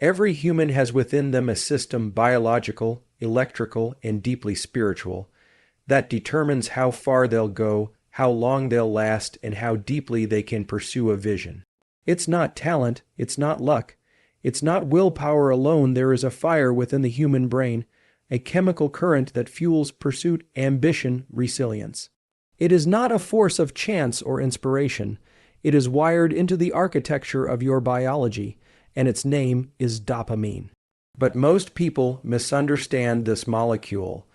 Every human has within them a system, biological, electrical, and deeply spiritual, that determines how far they'll go, how long they'll last, and how deeply they can pursue a vision. It's not talent, it's not luck, it's not willpower alone. There is a fire within the human brain, a chemical current that fuels pursuit, ambition, resilience. It is not a force of chance or inspiration. It is wired into the architecture of your biology, and its name is dopamine. But most people misunderstand this molecule.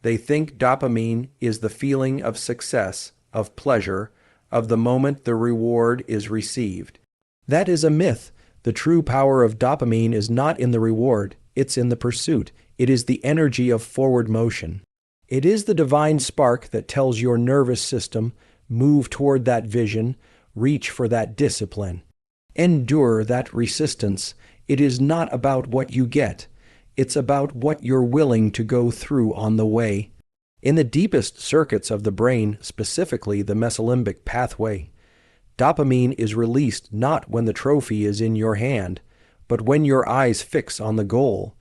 They think dopamine is the feeling of success, of pleasure, of the moment the reward is received. That is a myth. The true power of dopamine is not in the reward, it's in the pursuit. It is the energy of forward motion. It is the divine spark that tells your nervous system, move toward that vision, reach for that discipline, endure that resistance. It is not about what you get. It's about what you're willing to go through on the way. In the deepest circuits of the brain, specifically the mesolimbic pathway, dopamine is released not when the trophy is in your hand, but when your eyes fix on the goal.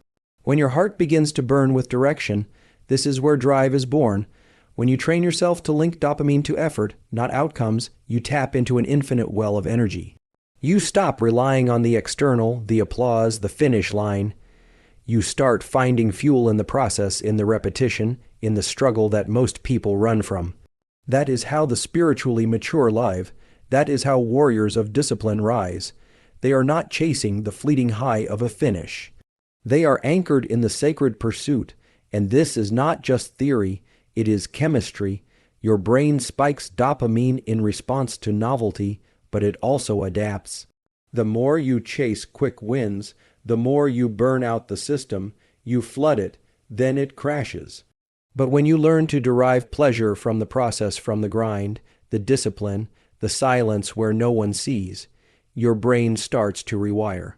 When your heart begins to burn with direction, this is where drive is born. When you train yourself to link dopamine to effort, not outcomes, you tap into an infinite well of energy. You stop relying on the external, the applause, the finish line. You start finding fuel in the process, in the repetition, in the struggle that most people run from. That is how the spiritually mature live. That is how warriors of discipline rise. They are not chasing the fleeting high of a finish. They are anchored in the sacred pursuit, and this is not just theory, it is chemistry. Your brain spikes dopamine in response to novelty, but it also adapts. The more you chase quick wins, the more you burn out the system, you flood it, then it crashes. But when you learn to derive pleasure from the process, from the grind, the discipline, the silence where no one sees, your brain starts to rewire.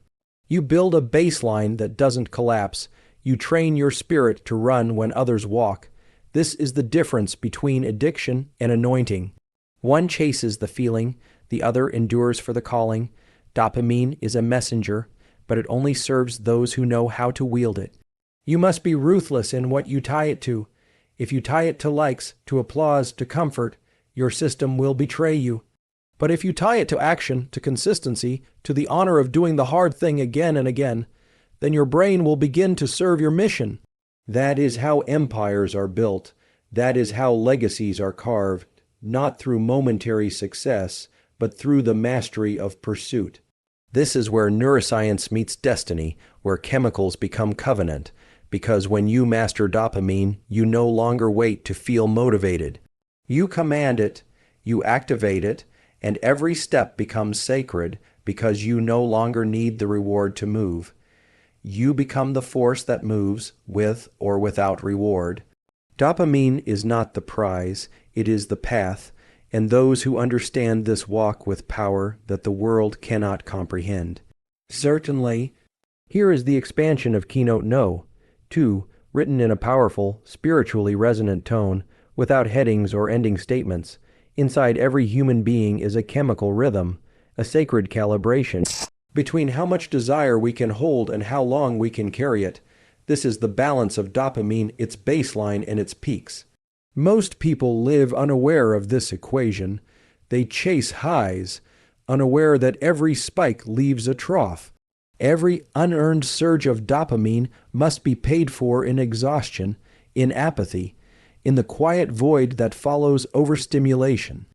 You build a baseline that doesn't collapse. You train your spirit to run when others walk. This is the difference between addiction and anointing. One chases the feeling, the other endures for the calling. Dopamine is a messenger, but it only serves those who know how to wield it. You must be ruthless in what you tie it to. If you tie it to likes, to applause, to comfort, your system will betray you. But if you tie it to action, to consistency, to the honor of doing the hard thing again and again, then your brain will begin to serve your mission. That is how empires are built. That is how legacies are carved, not through momentary success, but through the mastery of pursuit. This is where neuroscience meets destiny, where chemicals become covenant, because when you master dopamine, you no longer wait to feel motivated. You command it, you activate it, and every step becomes sacred because you no longer need the reward to move. You become the force that moves, with or without reward. Dopamine is not the prize, it is the path, and those who understand this walk with power that the world cannot comprehend. Certainly, here is the expansion of Keynote No. 2, written in a powerful, spiritually resonant tone, without headings or ending statements. Inside every human being is a chemical rhythm, a sacred calibration between how much desire we can hold and how long we can carry it. This is the balance of dopamine, its baseline and its peaks. Most people live unaware of this equation. They chase highs, unaware that every spike leaves a trough. Every unearned surge of dopamine must be paid for in exhaustion, in apathy, in the quiet void that follows overstimulation.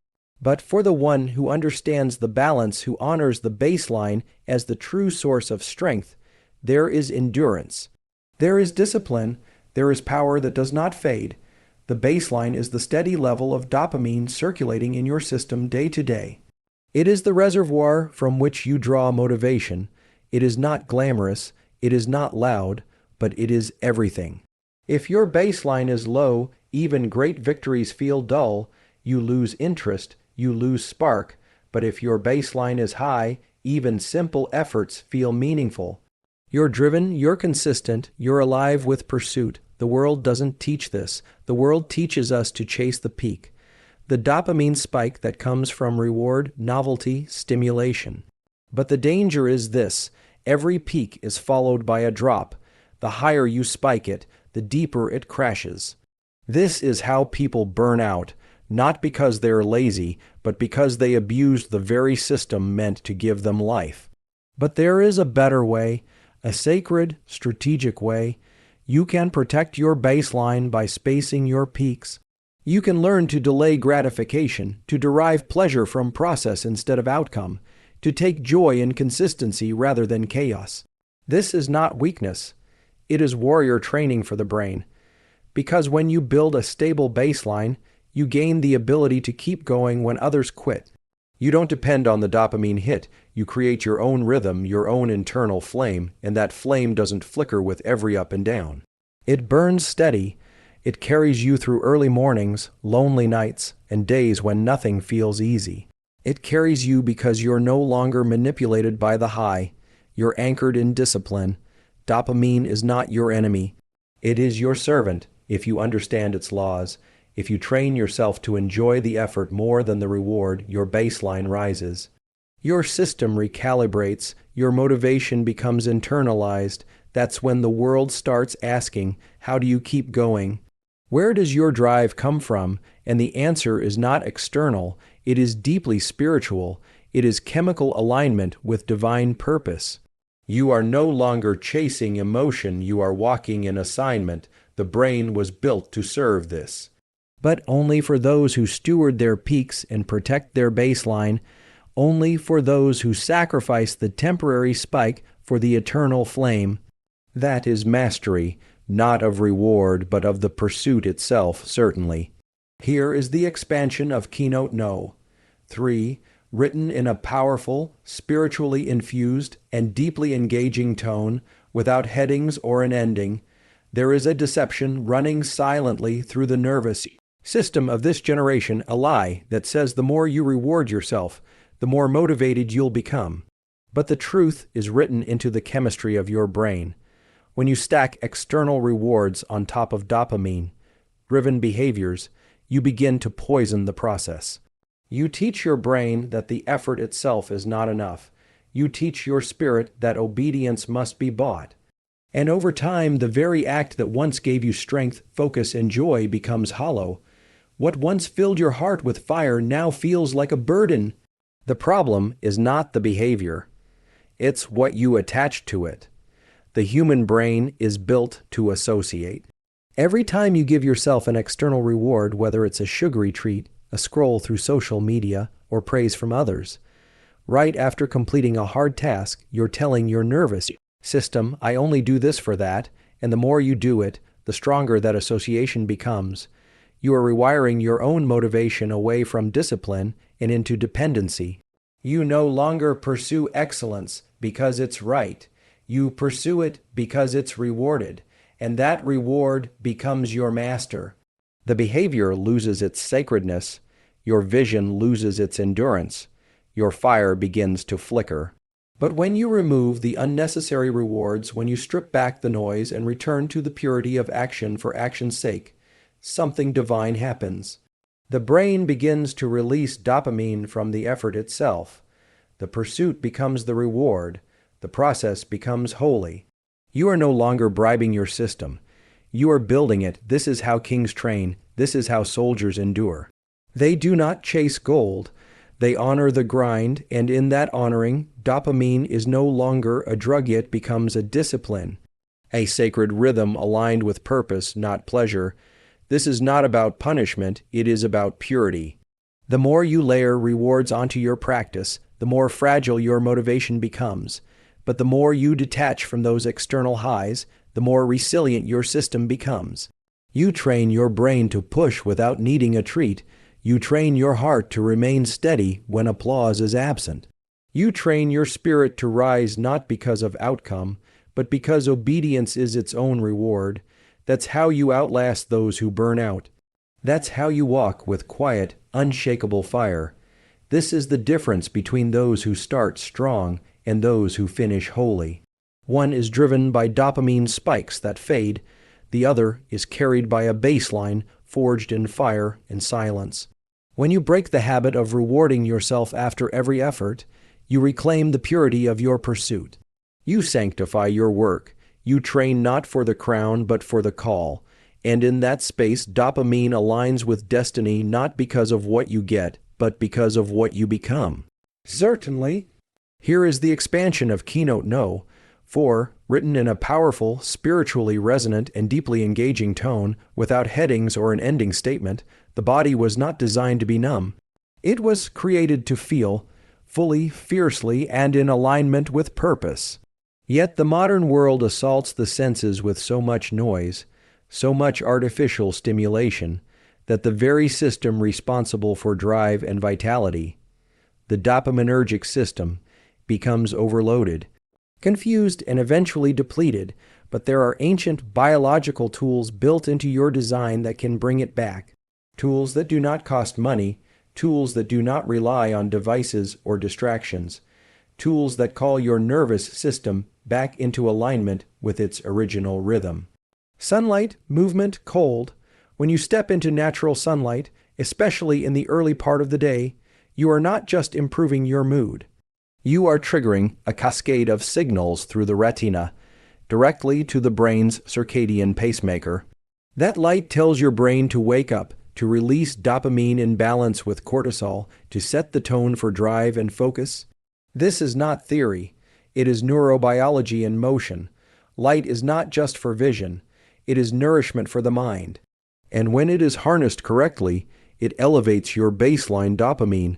But for the one who understands the balance, who honors the baseline as the true source of strength, there is endurance. There is discipline. There is power that does not fade. The baseline is the steady level of dopamine circulating in your system day to day. It is the reservoir from which you draw motivation. It is not glamorous. It is not loud, but it is everything. If your baseline is low, even great victories feel dull. You lose interest. You lose spark. But if your baseline is high, even simple efforts feel meaningful. You're driven, you're consistent, you're alive with pursuit. The world doesn't teach this. The world teaches us to chase the peak, the dopamine spike that comes from reward, novelty, stimulation. But the danger is this: Every peak is followed by a drop. The higher you spike it, the deeper it crashes. This is how people burn out, not because they're lazy, but because they abused the very system meant to give them life. But there is a better way, a sacred, strategic way. You can protect your baseline by spacing your peaks. You can learn to delay gratification, to derive pleasure from process instead of outcome, to take joy in consistency rather than chaos. This is not weakness. It is warrior training for the brain. Because when you build a stable baseline, you gain the ability to keep going when others quit. You don't depend on the dopamine hit. You create your own rhythm, your own internal flame, and that flame doesn't flicker with every up and down. It burns steady. It carries you through early mornings, lonely nights, and days when nothing feels easy. It carries you because you're no longer manipulated by the high. You're anchored in discipline. Dopamine is not your enemy. It is your servant, if you understand its laws. If you train yourself to enjoy the effort more than the reward, your baseline rises. Your system recalibrates, your motivation becomes internalized. That's when the world starts asking, how do you keep going? Where does your drive come from? And the answer is not external, it is deeply spiritual. It is chemical alignment with divine purpose. You are no longer chasing emotion, you are walking in assignment. The brain was built to serve this. But only for those who steward their peaks and protect their baseline, only for those who sacrifice the temporary spike for the eternal flame. That is mastery, not of reward, but of the pursuit itself, certainly. Here is the expansion of Keynote No. 3. Written in a powerful, spiritually infused, and deeply engaging tone, without headings or an ending. There is a deception running silently through the nervous system of this generation, a lie that says the more you reward yourself, the more motivated you'll become. But the truth is written into the chemistry of your brain. When you stack external rewards on top of dopamine-driven behaviors, you begin to poison the process. You teach your brain that the effort itself is not enough. You teach your spirit that obedience must be bought. And over time, the very act that once gave you strength, focus, and joy becomes hollow. What once filled your heart with fire now feels like a burden. The problem is not the behavior. It's what you attach to it. The human brain is built to associate. Every time you give yourself an external reward, whether it's a sugary treat, a scroll through social media, or praise from others, right after completing a hard task, you're telling your nervous system, I only do this for that, and the more you do it, the stronger that association becomes. You are rewiring your own motivation away from discipline and into dependency. You no longer pursue excellence because it's right. You pursue it because it's rewarded, and that reward becomes your master. The behavior loses its sacredness. Your vision loses its endurance. Your fire begins to flicker. But when you remove the unnecessary rewards, when you strip back the noise and return to the purity of action for action's sake, something divine happens. The brain begins to release dopamine from the effort itself. The pursuit becomes the reward. The process becomes holy. You are no longer bribing your system. You are building it. This is how kings train. This is how soldiers endure. They do not chase gold. They honor the grind, and in that honoring, dopamine is no longer a drug, it becomes a discipline, a sacred rhythm aligned with purpose, not pleasure. This is not about punishment, it is about purity. The more you layer rewards onto your practice, the more fragile your motivation becomes. But the more you detach from those external highs, the more resilient your system becomes. You train your brain to push without needing a treat. You train your heart to remain steady when applause is absent. You train your spirit to rise not because of outcome, but because obedience is its own reward. That's how you outlast those who burn out. That's how you walk with quiet, unshakable fire. This is the difference between those who start strong and those who finish holy. One is driven by dopamine spikes that fade. The other is carried by a baseline forged in fire and silence. When you break the habit of rewarding yourself after every effort, you reclaim the purity of your pursuit. You sanctify your work. You train not for the crown, but for the call. And in that space, dopamine aligns with destiny not because of what you get, but because of what you become. Certainly. Here is the expansion of Keynote No. 4, written in a powerful, spiritually resonant, and deeply engaging tone, without headings or an ending statement. The body was not designed to be numb. It was created to feel, fully, fiercely, and in alignment with purpose. Yet the modern world assaults the senses with so much noise, so much artificial stimulation, that the very system responsible for drive and vitality, the dopaminergic system, becomes overloaded, confused, and eventually depleted. But there are ancient biological tools built into your design that can bring it back. Tools that do not cost money, tools that do not rely on devices or distractions, tools that call your nervous system back into alignment with its original rhythm. Sunlight, movement, cold. When you step into natural sunlight, especially in the early part of the day, you are not just improving your mood. You are triggering a cascade of signals through the retina, directly to the brain's circadian pacemaker. That light tells your brain to wake up, to release dopamine in balance with cortisol, to set the tone for drive and focus. This is not theory. It is neurobiology in motion. Light is not just for vision. It is nourishment for the mind. And when it is harnessed correctly, it elevates your baseline dopamine,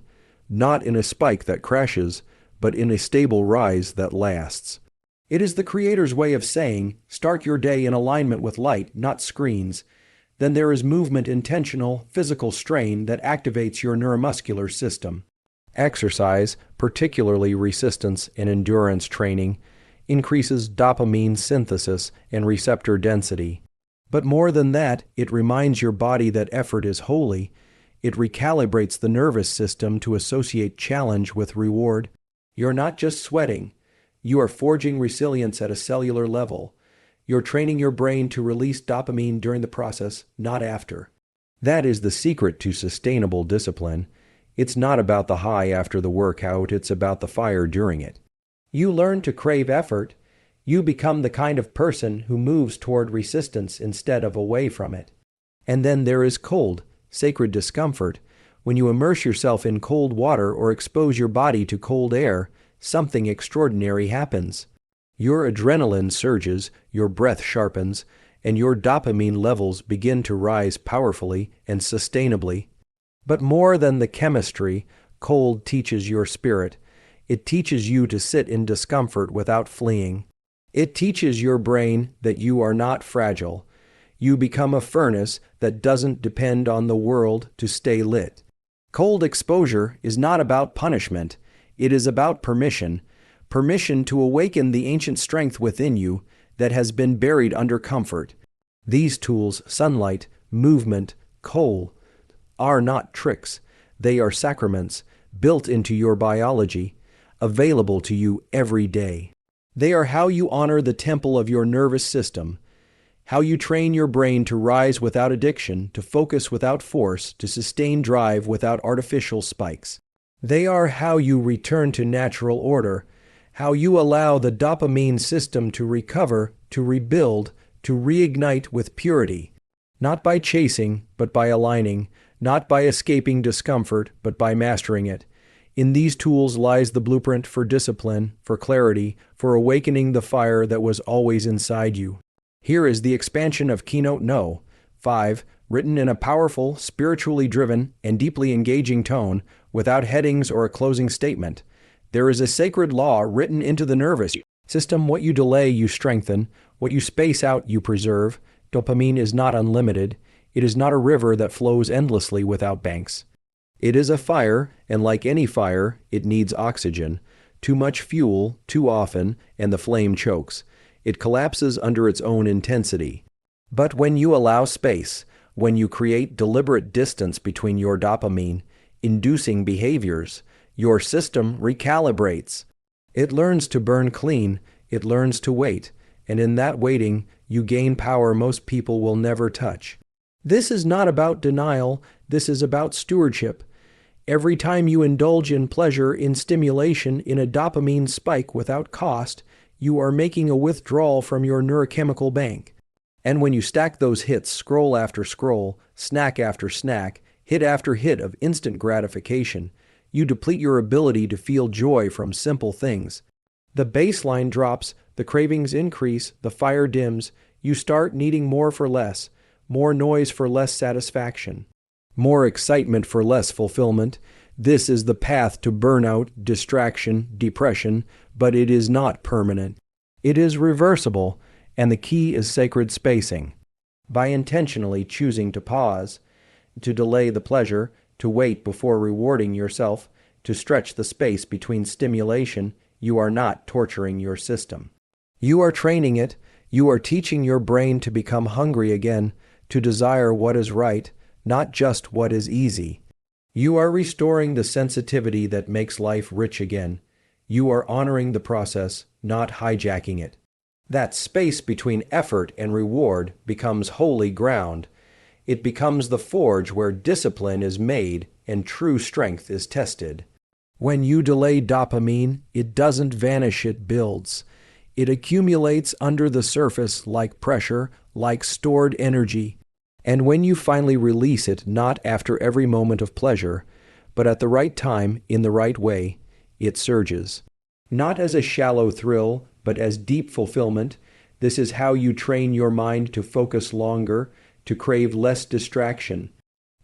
not in a spike that crashes, but in a stable rise that lasts. It is the Creator's way of saying, start your day in alignment with light, not screens. Then there is movement, intentional, physical strain that activates your neuromuscular system. Exercise, particularly resistance and endurance training, increases dopamine synthesis and receptor density. But more than that, it reminds your body that effort is holy. It recalibrates the nervous system to associate challenge with reward. You're not just sweating. You are forging resilience at a cellular level. You're training your brain to release dopamine during the process, not after. That is the secret to sustainable discipline. It's not about the high after the workout, it's about the fire during it. You learn to crave effort. You become the kind of person who moves toward resistance instead of away from it. And then there is cold, sacred discomfort. When you immerse yourself in cold water or expose your body to cold air, something extraordinary happens. Your adrenaline surges, your breath sharpens, and your dopamine levels begin to rise powerfully and sustainably. But more than the chemistry, cold teaches your spirit. It teaches you to sit in discomfort without fleeing. It teaches your brain that you are not fragile. You become a furnace that doesn't depend on the world to stay lit. Cold exposure is not about punishment. It is about permission. Permission to awaken the ancient strength within you that has been buried under comfort. These tools, sunlight, movement, coal, are not tricks. They are sacraments, built into your biology, available to you every day. They are how you honor the temple of your nervous system, how you train your brain to rise without addiction, to focus without force, to sustain drive without artificial spikes. They are how you return to natural order, how you allow the dopamine system to recover, to rebuild, to reignite with purity, not by chasing, but by aligning, not by escaping discomfort, but by mastering it. In these tools lies the blueprint for discipline, for clarity, for awakening the fire that was always inside you. Here is the expansion of Keynote No. 5, written in a powerful, spiritually driven, and deeply engaging tone, without headings or a closing statement. There is a sacred law written into the nervous system. What you delay, you strengthen. What you space out, you preserve. Dopamine is not unlimited. It is not a river that flows endlessly without banks. It is a fire, and like any fire, it needs oxygen. Too much fuel, too often, and the flame chokes. It collapses under its own intensity. But when you allow space, when you create deliberate distance between your dopamine-inducing behaviors, your system recalibrates. It learns to burn clean, it learns to wait, and in that waiting, you gain power most people will never touch. This is not about denial, this is about stewardship. Every time you indulge in pleasure, in stimulation, in a dopamine spike without cost, you are making a withdrawal from your neurochemical bank. And when you stack those hits, scroll after scroll, snack after snack, hit after hit of instant gratification, you deplete your ability to feel joy from simple things. The baseline drops, the cravings increase, the fire dims, you start needing more for less, more noise for less satisfaction, more excitement for less fulfillment. This is the path to burnout, distraction, depression, but it is not permanent. It is reversible, and the key is sacred spacing. By intentionally choosing to pause, to delay the pleasure, to wait before rewarding yourself, to stretch the space between stimulation, you are not torturing your system. You are training it. You are teaching your brain to become hungry again, to desire what is right, not just what is easy. You are restoring the sensitivity that makes life rich again. You are honoring the process, not hijacking it. That space between effort and reward becomes holy ground. It becomes the forge where discipline is made and true strength is tested. When you delay dopamine, it doesn't vanish, it builds. It accumulates under the surface like pressure, like stored energy. And when you finally release it, not after every moment of pleasure, but at the right time, in the right way, it surges. Not as a shallow thrill, but as deep fulfillment. This is how you train your mind to focus longer, to crave less distraction,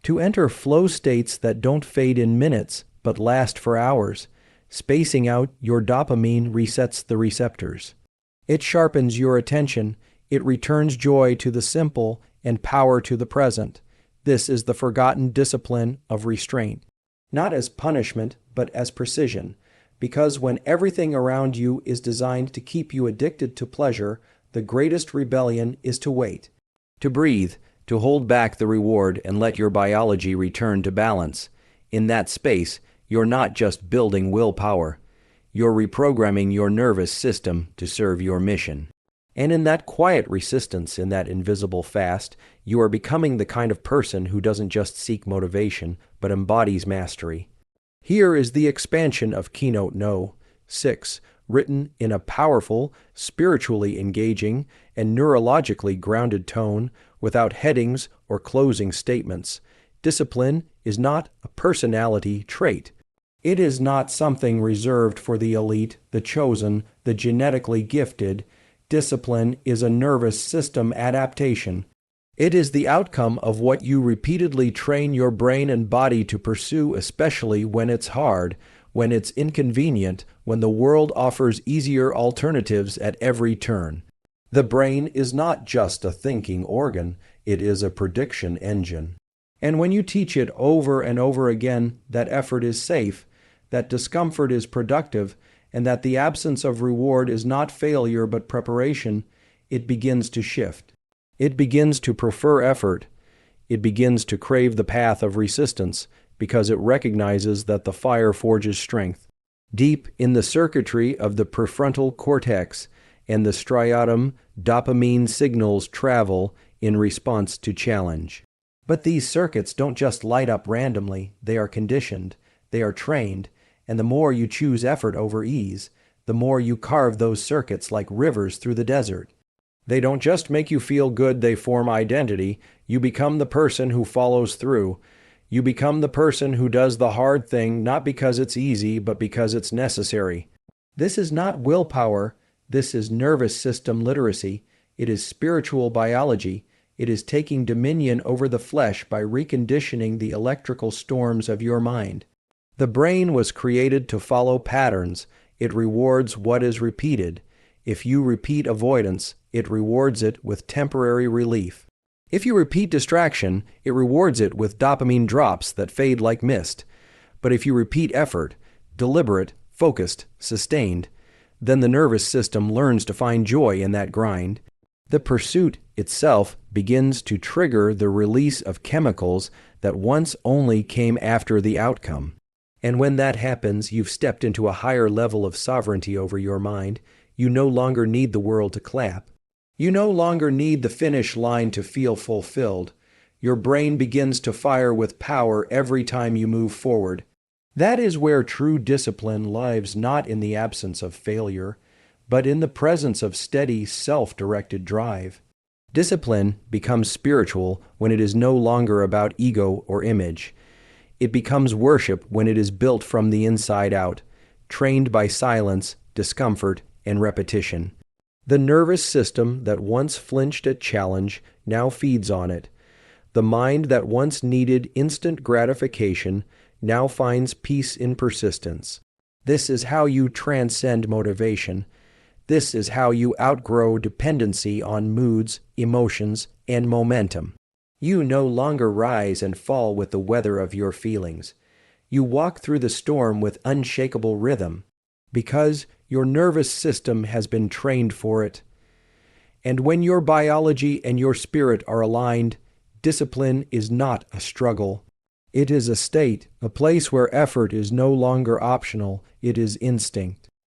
to enter flow states that don't fade in minutes, but last for hours. Spacing out your dopamine resets the receptors. It sharpens your attention. It returns joy to the simple and power to the present. This is the forgotten discipline of restraint. Not as punishment, but as precision. Because when everything around you is designed to keep you addicted to pleasure, the greatest rebellion is to wait. To breathe, to hold back the reward and let your biology return to balance. In that space, you're not just building willpower. You're reprogramming your nervous system to serve your mission. And in that quiet resistance, in that invisible fast, you are becoming the kind of person who doesn't just seek motivation, but embodies mastery. Here is the expansion of Keynote No. 6, written in a powerful, spiritually engaging, and neurologically grounded tone, without headings or closing statements. Discipline is not a personality trait. It is not something reserved for the elite, the chosen, the genetically gifted. Discipline is a nervous system adaptation. It is the outcome of what you repeatedly train your brain and body to pursue, especially when it's hard, when it's inconvenient, when the world offers easier alternatives at every turn. The brain is not just a thinking organ, it is a prediction engine. And when you teach it over and over again that effort is safe, that discomfort is productive, and that the absence of reward is not failure but preparation, it begins to shift. It begins to prefer effort. It begins to crave the path of resistance because it recognizes that the fire forges strength. Deep in the circuitry of the prefrontal cortex and the striatum, dopamine signals travel in response to challenge. But these circuits don't just light up randomly. They are conditioned. They are trained. And the more you choose effort over ease, the more you carve those circuits like rivers through the desert. They don't just make you feel good, they form identity. You become the person who follows through. You become the person who does the hard thing not because it's easy, but because it's necessary. This is not willpower. This is nervous system literacy. It is spiritual biology. It is taking dominion over the flesh by reconditioning the electrical storms of your mind. The brain was created to follow patterns. It rewards what is repeated. If you repeat avoidance, it rewards it with temporary relief. If you repeat distraction, it rewards it with dopamine drops that fade like mist. But if you repeat effort, deliberate, focused, sustained, then the nervous system learns to find joy in that grind. The pursuit itself begins to trigger the release of chemicals that once only came after the outcome. And when that happens, you've stepped into a higher level of sovereignty over your mind. You no longer need the world to clap. You no longer need the finish line to feel fulfilled. Your brain begins to fire with power every time you move forward. That is where true discipline lives, not in the absence of failure, but in the presence of steady, self-directed drive. Discipline becomes spiritual when it is no longer about ego or image. It becomes worship when it is built from the inside out, trained by silence, discomfort, and repetition. The nervous system that once flinched at challenge now feeds on it. The mind that once needed instant gratification now finds peace in persistence. This is how you transcend motivation. This is how you outgrow dependency on moods, emotions, and momentum. You no longer rise and fall with the weather of your feelings. You walk through the storm with unshakable rhythm, because your nervous system has been trained for it. And when your biology and your spirit are aligned, discipline is not a struggle. It is a state, a place where effort is no longer optional, it is instinct.